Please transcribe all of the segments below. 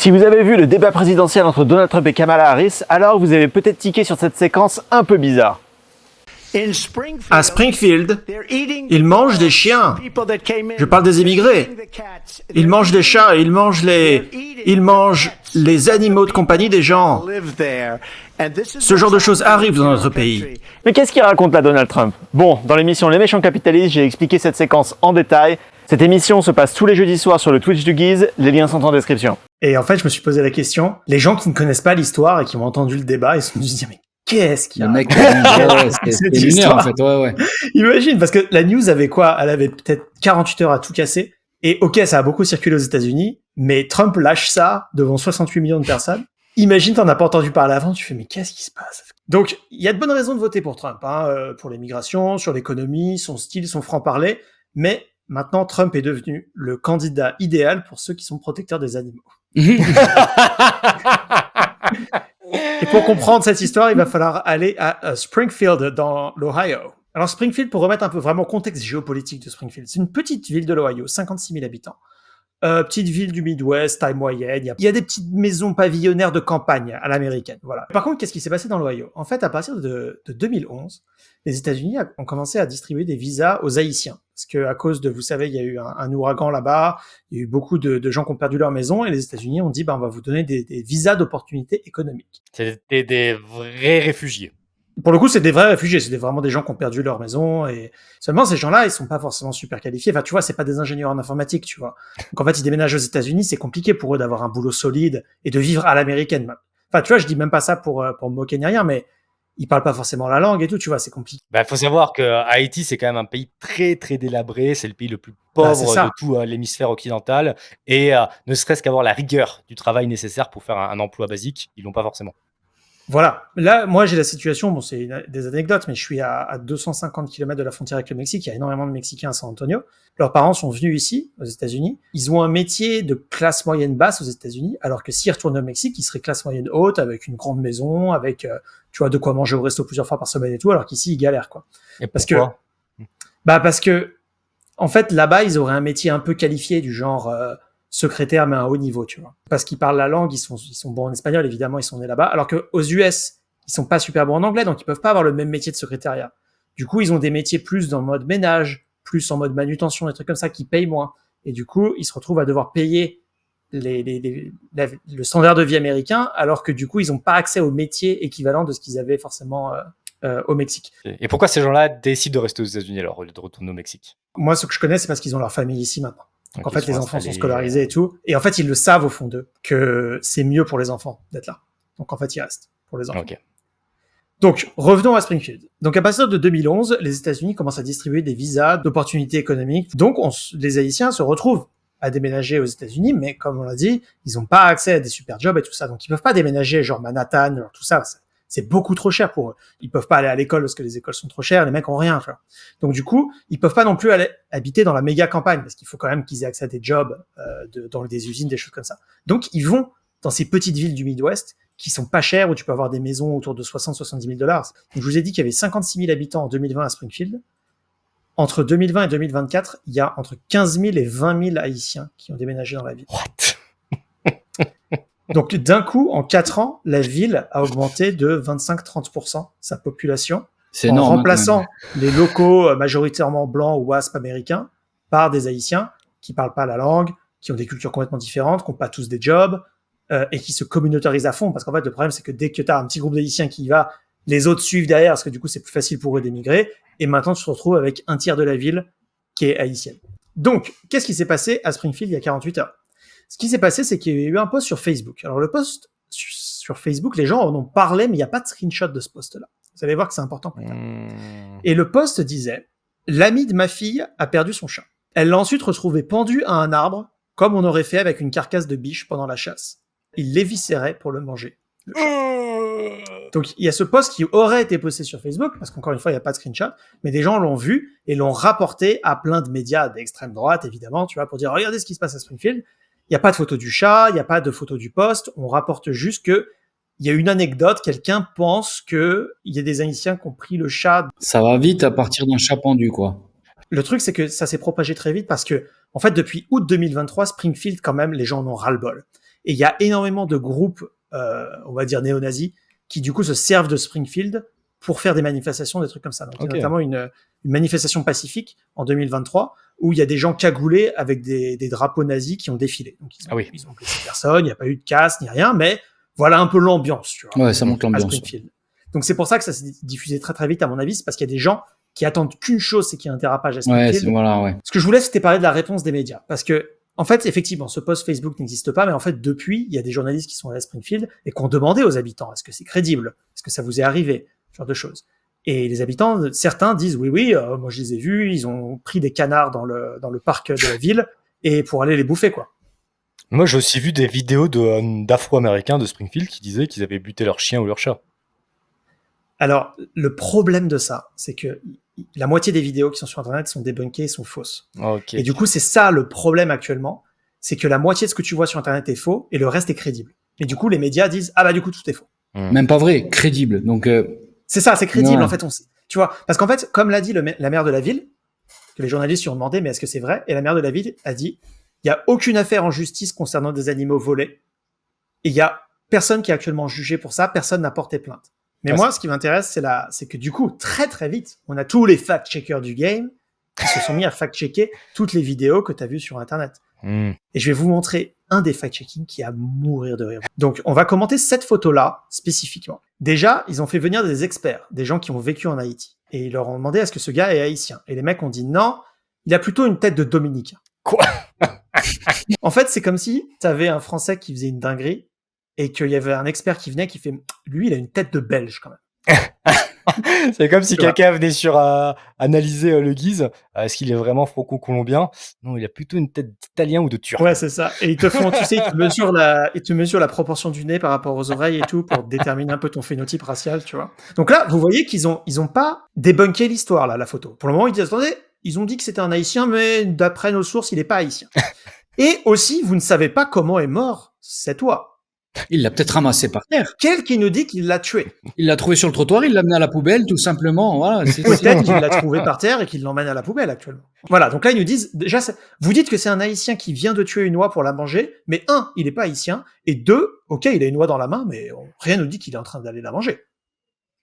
Si vous avez vu le débat présidentiel entre Donald Trump et Kamala Harris, alors vous avez peut-être tiqué sur cette séquence un peu bizarre. À Springfield, ils mangent des chiens. Je parle des immigrés. Ils mangent des chats, ils mangent les animaux de compagnie des gens. Ce genre de choses arrive dans notre pays. Mais qu'est-ce qu'il raconte là Donald Trump? Bon, dans l'émission Les méchants capitalistes, j'ai expliqué cette séquence en détail. Cette émission se passe tous les jeudis soirs sur le Twitch du Guise, les liens sont en description. Et en fait, je me suis posé la question, les gens qui ne connaissent pas l'histoire et qui ont entendu le débat, ils se sont dit, mais qu'est-ce qu'il y a? Le mec, c'est lunaire histoire. en fait, ouais. Imagine, parce que la news avait quoi? Elle avait peut-être 48 heures à tout casser. Et ok, ça a beaucoup circulé aux États-Unis, mais Trump lâche ça devant 68 millions de personnes. Imagine, t'en as pas entendu parler avant, tu fais, mais qu'est-ce qui se passe? Donc, il y a de bonnes raisons de voter pour Trump, pour l'immigration, sur l'économie, son style, son franc-parler, mais maintenant, Trump est devenu le candidat idéal pour ceux qui sont protecteurs des animaux. Et pour comprendre cette histoire, il va falloir aller à Springfield, dans l'Ohio. Alors Springfield, pour remettre un peu vraiment contexte géopolitique de Springfield, c'est une petite ville de l'Ohio, 56 000 habitants. Petite ville du Midwest, taille moyenne. Il y a des petites maisons pavillonnaires de campagne à l'américaine. Voilà. Par contre, qu'est-ce qui s'est passé dans l'Ohio? En fait, à partir de 2011, les États-Unis ont commencé à distribuer des visas aux Haïtiens. Parce que à cause de, vous savez, il y a eu un ouragan là-bas, il y a eu beaucoup de gens qui ont perdu leur maison, et les États-Unis ont dit, on va vous donner des visas d'opportunités économiques. C'était des vrais réfugiés. Pour le coup, c'est des vrais réfugiés, c'est vraiment des gens qui ont perdu leur maison, et seulement ces gens-là, ils sont pas forcément super qualifiés. Enfin, tu vois, c'est pas des ingénieurs en informatique, tu vois. Donc en fait, ils déménagent aux États-Unis, c'est compliqué pour eux d'avoir un boulot solide et de vivre à l'américaine. Enfin, tu vois, je dis même pas ça pour me moquer ni rien, mais ils parlent pas forcément la langue et tout, tu vois, c'est compliqué. Faut savoir que Haïti, c'est quand même un pays très très délabré, c'est le pays le plus pauvre de tout l'hémisphère occidental, et ne serait-ce qu'avoir la rigueur du travail nécessaire pour faire un emploi basique, ils l'ont pas forcément. Voilà. Là, moi, j'ai la situation, bon, c'est des anecdotes, mais je suis à 250 km de la frontière avec le Mexique. Il y a énormément de Mexicains à San Antonio. Leurs parents sont venus ici, aux États-Unis. Ils ont un métier de classe moyenne basse aux États-Unis, alors que s'ils retournent au Mexique, ils seraient classe moyenne haute, avec une grande maison, avec, tu vois, de quoi manger au resto plusieurs fois par semaine et tout, alors qu'ici, ils galèrent, quoi. Et pourquoi? Parce que, en fait, là-bas, ils auraient un métier un peu qualifié, du genre, secrétaire, mais à un haut niveau, tu vois. Parce qu'ils parlent la langue, ils sont bons en espagnol, évidemment, ils sont nés là-bas. Alors qu'aux US, ils sont pas super bons en anglais, donc ils peuvent pas avoir le même métier de secrétariat. Du coup, ils ont des métiers plus dans le mode ménage, plus en mode manutention, des trucs comme ça qui payent moins. Et du coup, ils se retrouvent à devoir payer le standard de vie américain, alors que du coup, ils ont pas accès au métier équivalent de ce qu'ils avaient forcément au Mexique. Et pourquoi ces gens-là décident de rester aux États-Unis alors, au lieu de retourner au Mexique? Moi, ce que je connais, c'est parce qu'ils ont leur famille ici maintenant. Donc en fait, les enfants sont scolarisés et tout. Et en fait, ils le savent au fond d'eux que c'est mieux pour les enfants d'être là. Donc en fait, ils restent pour les enfants. Okay. Donc, revenons à Springfield. Donc à partir de 2011, les États-Unis commencent à distribuer des visas d'opportunités économiques. Donc les Haïtiens se retrouvent à déménager aux États-Unis, mais comme on l'a dit, ils n'ont pas accès à des super jobs et tout ça. Donc ils peuvent pas déménager genre Manhattan, genre tout ça. C'est beaucoup trop cher pour eux. Ils peuvent pas aller à l'école parce que les écoles sont trop chères, les mecs ont rien, tu vois. Donc du coup, ils peuvent pas non plus aller habiter dans la méga campagne parce qu'il faut quand même qu'ils aient accès à des jobs dans des usines, des choses comme ça. Donc ils vont dans ces petites villes du Midwest qui sont pas chères, où tu peux avoir des maisons autour de 60-70 000 $. Donc je vous ai dit qu'il y avait 56 000 habitants en 2020 à Springfield. Entre 2020 et 2024, il y a entre 15 000 et 20 000 Haïtiens qui ont déménagé dans la ville. What? Donc, d'un coup, en 4 ans, la ville a augmenté de 25-30% sa population. C'est énorme, en remplaçant les locaux majoritairement blancs ou WASP américains par des Haïtiens qui parlent pas la langue, qui ont des cultures complètement différentes, qui n'ont pas tous des jobs et qui se communautarisent à fond. Parce qu'en fait, le problème, c'est que dès que tu as un petit groupe d'Haïtiens qui y va, les autres suivent derrière parce que du coup, c'est plus facile pour eux d'émigrer. Et maintenant, tu te retrouves avec un tiers de la ville qui est haïtienne. Donc, qu'est-ce qui s'est passé à Springfield il y a 48 heures? Ce qui s'est passé, c'est qu'il y a eu un post sur Facebook. Alors, le post sur Facebook, les gens en ont parlé, mais il n'y a pas de screenshot de ce post-là. Vous allez voir que c'est important plus tard. Et le post disait « L'ami de ma fille a perdu son chat. Elle l'a ensuite retrouvé pendu à un arbre, comme on aurait fait avec une carcasse de biche pendant la chasse. Il l'éviscérait pour le manger. » Le chat. Donc, il y a ce post qui aurait été posté sur Facebook, parce qu'encore une fois, il n'y a pas de screenshot, mais des gens l'ont vu et l'ont rapporté à plein de médias d'extrême droite, évidemment, tu vois, pour dire « Regardez ce qui se passe à Springfield. » Il n'y a pas de photo du chat, il n'y a pas de photo du poste. On rapporte juste que il y a une anecdote. Quelqu'un pense que il y a des Haïtiens qui ont pris le chat. Ça va vite à partir d'un chat pendu, quoi. Le truc, c'est que ça s'est propagé très vite parce que, en fait, depuis août 2023, Springfield, quand même, les gens en ont ras-le-bol. Et il y a énormément de groupes, on va dire néo-nazis, qui du coup se servent de Springfield pour faire des manifestations, des trucs comme ça. Donc, il y a notamment une manifestation pacifique en 2023 où il y a des gens cagoulés avec des drapeaux nazis qui ont défilé. Donc, ils ont blessé personne, il n'y a pas eu de casse ni rien, mais voilà un peu l'ambiance, tu vois. Ouais, ça montre l'ambiance. Springfield. Donc, c'est pour ça que ça s'est diffusé très très vite, à mon avis, c'est parce qu'il y a des gens qui attendent qu'une chose, c'est qu'il y ait un dérapage à Springfield. Ouais. Ce que je voulais, c'était parler de la réponse des médias. Parce que, en fait, effectivement, ce post Facebook n'existe pas, mais en fait, depuis, il y a des journalistes qui sont allés à Springfield et qui ont demandé aux habitants, est-ce que c'est crédible? Est-ce que ça vous est arrivé? Ce genre de choses. Et les habitants, certains disent, oui, moi je les ai vus, ils ont pris des canards dans le parc de la ville et pour aller les bouffer, quoi. Moi, j'ai aussi vu des vidéos d'Afro-Américains de Springfield qui disaient qu'ils avaient buté leur chien ou leur chat. Alors, le problème de ça, c'est que la moitié des vidéos qui sont sur Internet sont débunkées et sont fausses. Okay. Et du coup, c'est ça le problème actuellement, c'est que la moitié de ce que tu vois sur Internet est faux et le reste est crédible. Et du coup, les médias disent, ah bah du coup, tout est faux. Même pas vrai, crédible. Donc, c'est ça, c'est crédible, ouais. en fait. Tu vois, parce qu'en fait, comme l'a dit la maire de la ville, que les journalistes lui ont demandé, mais est-ce que c'est vrai? Et la maire de la ville a dit, il n'y a aucune affaire en justice concernant des animaux volés. Et il y a personne qui est actuellement jugé pour ça, personne n'a porté plainte. Mais moi, ce qui m'intéresse, c'est que du coup, très très vite, on a tous les fact-checkers du game qui se sont mis à fact-checker toutes les vidéos que tu as vues sur Internet. Et je vais vous montrer un des fact-checking qui est à mourir de rire. Donc, on va commenter cette photo-là, spécifiquement. Déjà, ils ont fait venir des experts, des gens qui ont vécu en Haïti. Et ils leur ont demandé, est-ce que ce gars est haïtien? Et les mecs ont dit non, il a plutôt une tête de dominicain. Quoi? En fait, c'est comme si tu avais un Français qui faisait une dinguerie et qu'il y avait un expert qui venait qui fait, lui, il a une tête de Belge quand même. C'est comme si quelqu'un venait sur analyser le Guise. Est-ce qu'il est vraiment franco-colombien? Non, il a plutôt une tête d'Italien ou de Turc. Ouais, c'est ça. Et ils te font, tu sais, ils te mesurent la proportion du nez par rapport aux oreilles et tout pour déterminer un peu ton phénotype racial, tu vois. Donc là, vous voyez qu'ils ont pas débunké l'histoire, là, la photo. Pour le moment, ils disent, attendez, ils ont dit que c'était un haïtien, mais d'après nos sources, il est pas haïtien. Et aussi, vous ne savez pas comment est mort cet oie. Il l'a peut-être ramassé par terre. Quel qui nous dit qu'il l'a tué? Il l'a trouvé sur le trottoir, il l'a amené à la poubelle, tout simplement. Voilà, peut-être qu'il l'a trouvé par terre et qu'il l'emmène à la poubelle actuellement. Voilà, donc là ils nous disent, déjà, vous dites que c'est un haïtien qui vient de tuer une oie pour la manger, mais un, il est pas haïtien, et deux, ok, il a une oie dans la main, mais rien nous dit qu'il est en train d'aller la manger.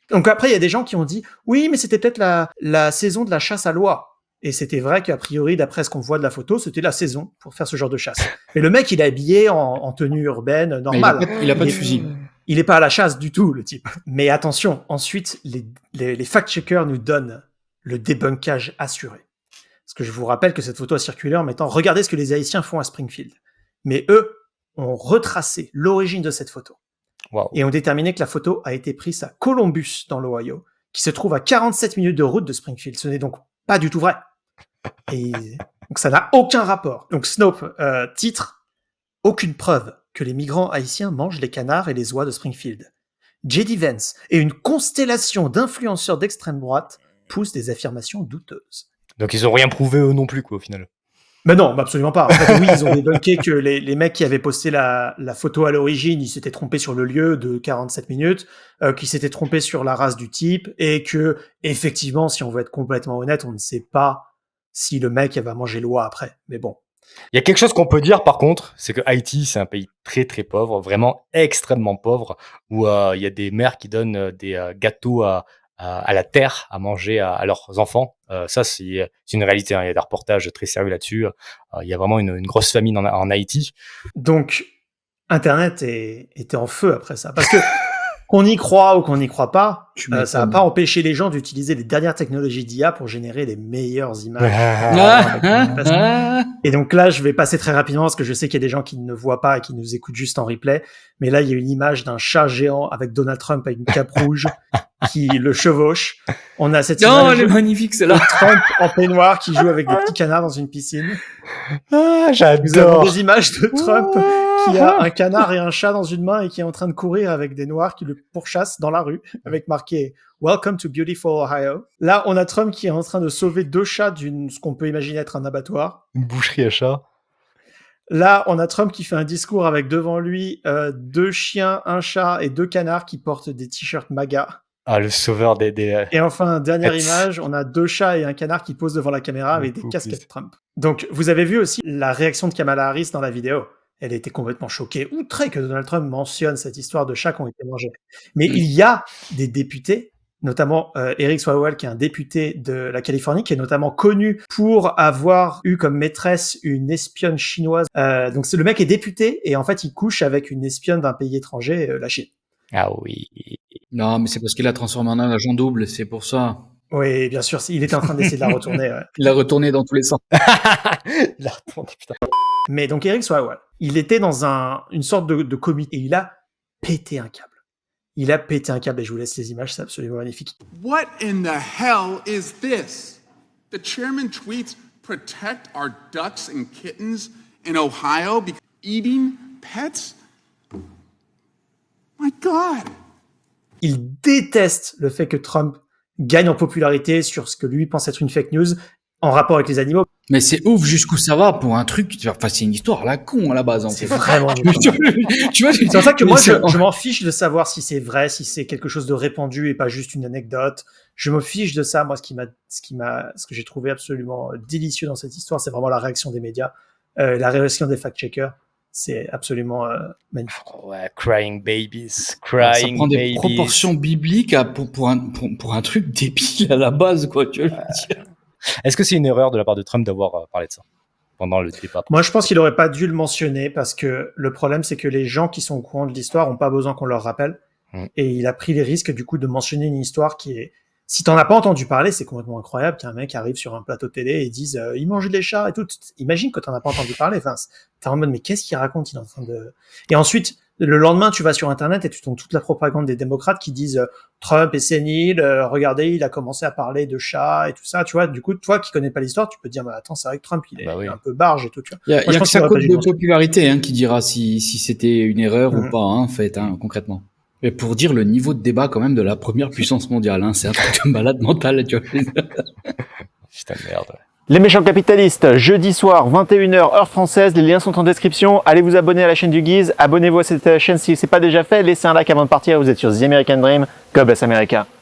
Donc après, il y a des gens qui ont dit, oui, mais c'était peut-être la saison de la chasse à l'oie. Et c'était vrai qu'a priori, d'après ce qu'on voit de la photo, c'était la saison pour faire ce genre de chasse. Mais le mec, il est habillé en tenue urbaine normale. Il a pas de fusil. Il est pas à la chasse du tout, le type. Mais attention, ensuite, les fact-checkers nous donnent le débunkage assuré. Parce que je vous rappelle que cette photo a circulé en mettant « Regardez ce que les Haïtiens font à Springfield ». Mais eux ont retracé l'origine de cette photo. Wow. Et ont déterminé que la photo a été prise à Columbus, dans l'Ohio, qui se trouve à 47 minutes de route de Springfield. Ce n'est donc pas du tout vrai. Et donc ça n'a aucun rapport. Donc Snopes titre « Aucune preuve que les migrants haïtiens mangent les canards et les oies de Springfield. J.D. Vance et une constellation d'influenceurs d'extrême droite poussent des affirmations douteuses. » Donc ils ont rien prouvé eux non plus, quoi, au final. Mais non, absolument pas. En fait, oui, ils ont débunké que les mecs qui avaient posté la photo à l'origine, ils s'étaient trompés sur le lieu de 47 minutes, qu'ils s'étaient trompés sur la race du type, et que, effectivement, si on veut être complètement honnête, on ne sait pas si le mec va manger l'oie après. Mais bon. Il y a quelque chose qu'on peut dire, par contre, c'est que Haïti, c'est un pays très très pauvre, vraiment extrêmement pauvre, où il y a des mères qui donnent des gâteaux à la terre à manger à leurs enfants. Ça, c'est une réalité. Hein. Il y a des reportages très sérieux là-dessus. Il y a vraiment une grosse famine en Haïti. Donc, Internet était en feu après ça. Parce que qu'on y croit ou qu'on n'y croit pas, ça va pas empêcher les gens d'utiliser les dernières technologies d'IA pour générer les meilleures images. Et donc là, je vais passer très rapidement parce que je sais qu'il y a des gens qui ne voient pas et qui nous écoutent juste en replay. Mais là, il y a une image d'un chat géant avec Donald Trump avec une cape rouge qui le chevauche. On a cette image elle est magnifique, celle-là. de Trump en peignoir qui joue avec des petits canards dans une piscine. Ah, Nous avons j'adore. des images de Trump qui a un canard et un chat dans une main et qui est en train de courir avec des noirs qui le pourchassent dans la rue avec marqué « Welcome to beautiful Ohio ». Là, on a Trump qui est en train de sauver 2 chats ce qu'on peut imaginer être un abattoir. Une boucherie à chat. Là, on a Trump qui fait un discours avec devant lui 2 chiens, un chat et 2 canards qui portent des t-shirts MAGA. Ah, le sauveur des... Et enfin, dernière Pets. image, on a 2 chats et un canard qui posent devant la caméra avec des casquettes Trump. Donc, vous avez vu aussi la réaction de Kamala Harris dans la vidéo. elle était complètement choquée, outrée que Donald Trump mentionne cette histoire de chats qui ont été mangés. Mais il y a des députés, notamment Eric Swalwell, qui est un député de la Californie, qui est notamment connu pour avoir eu comme maîtresse une espionne chinoise. Donc le mec est député et en fait il couche avec une espionne d'un pays étranger, la Chine. Ah oui. Non, mais c'est parce qu'il a transformé en un agent double, c'est pour ça. Oui, bien sûr, il était en train d'essayer de la retourner. Ouais. Il l'a retourné dans tous les sens. Il a retourné, putain. Mais donc Eric Swalwell, il était dans une sorte de comité et il a pété un câble. Il a pété un câble et je vous laisse les images, c'est absolument magnifique. What in the hell is this? The chairman tweets, protect our ducks and kittens in Ohio because eating pets? My God. Il déteste le fait que Trump gagne en popularité sur ce que lui pense être une fake news en rapport avec les animaux. Mais c'est ouf jusqu'où ça va pour un truc. Enfin, c'est une histoire à la con à la base. C'est vraiment tu vois, c'est pour ça que moi, je m'en fiche de savoir si c'est vrai, si c'est quelque chose de répandu et pas juste une anecdote. Je me fiche de ça. Moi, ce que j'ai trouvé absolument délicieux dans cette histoire, c'est vraiment la réaction des médias, la réaction des fact-checkers. C'est absolument magnifique. Oh ouais, crying babies, ça crying prend des babies. proportions bibliques pour un truc débile à la base, quoi. Tu vois, je veux dire. Est-ce que c'est une erreur de la part de Trump d'avoir parlé de ça pendant le débat? Moi, je pense qu'il aurait pas dû le mentionner parce que le problème, c'est que les gens qui sont au courant de l'histoire ont pas besoin qu'on leur rappelle. Et il a pris les risques, du coup, de mentionner une histoire qui est... Si t'en as pas entendu parler, c'est complètement incroyable qu'un mec arrive sur un plateau télé et dise il mange des chats et tout. Imagine que t'en as pas entendu parler. Enfin, t'es en mode mais qu'est-ce qu'il raconte? Il est en train de... Et ensuite, le lendemain, tu vas sur Internet et tu tombes toute la propagande des démocrates qui disent Trump est sénile, regardez, il a commencé à parler de chats et tout ça. Tu vois, du coup, toi qui connais pas l'histoire, tu peux te dire bah, attends, c'est vrai que Trump il est un peu barge et tout. Tu vois. Il y a que sa cote de popularité qui dira si c'était une erreur ou pas, en fait, concrètement. Et pour dire le niveau de débat quand même de la première puissance mondiale, c'est un truc de malade mental, tu vois. Putain de merde. Les méchants capitalistes, jeudi soir, 21h, heure française, les liens sont en description. Allez vous abonner à la chaîne du Guise, abonnez-vous à cette chaîne si ce n'est pas déjà fait, laissez un like avant de partir, vous êtes sur The American Dream, God bless America.